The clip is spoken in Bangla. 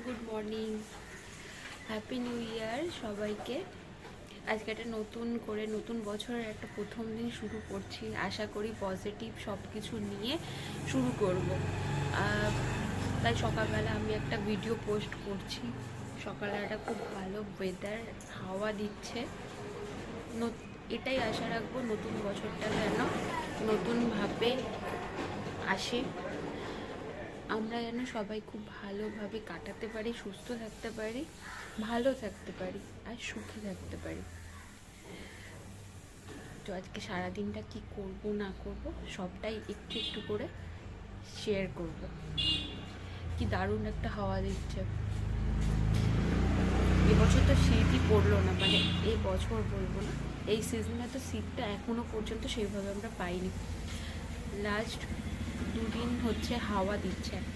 Good morning, happy new year সবাইকে। আজকে একটা নতুন বছরের একটা প্রথম দিন শুরু করছি। আশা করি পজিটিভ সব কিছু নিয়ে শুরু করব। তাই সকালবেলা আমি একটা ভিডিও পোস্ট করছি। সকালবেলাটা খুব ভালো ওয়েদার, হাওয়া দিচ্ছে। এটাই আশা রাখবো নতুন বছরটা যেন নতুনভাবে আসে, আমরা যেন সবাই খুব ভালোভাবে কাটাতে পারি, সুস্থ থাকতে পারি, ভালো থাকতে পারি আর সুখী থাকতে পারি। তো আজকে সারাদিনটা কি করব না করব সবটাই একটু একটু করে শেয়ার করব। কি দারুণ একটা হাওয়া দিচ্ছে। এবছর তো শীতই পড়লো না, মানে এই বছর বলবো না, এই সিজনে তো শীতটা এখনো পর্যন্ত সেইভাবে আমরা পাইনি। লাস্ট দুদিন হচ্ছে হাওয়া দিচ্ছে একটা।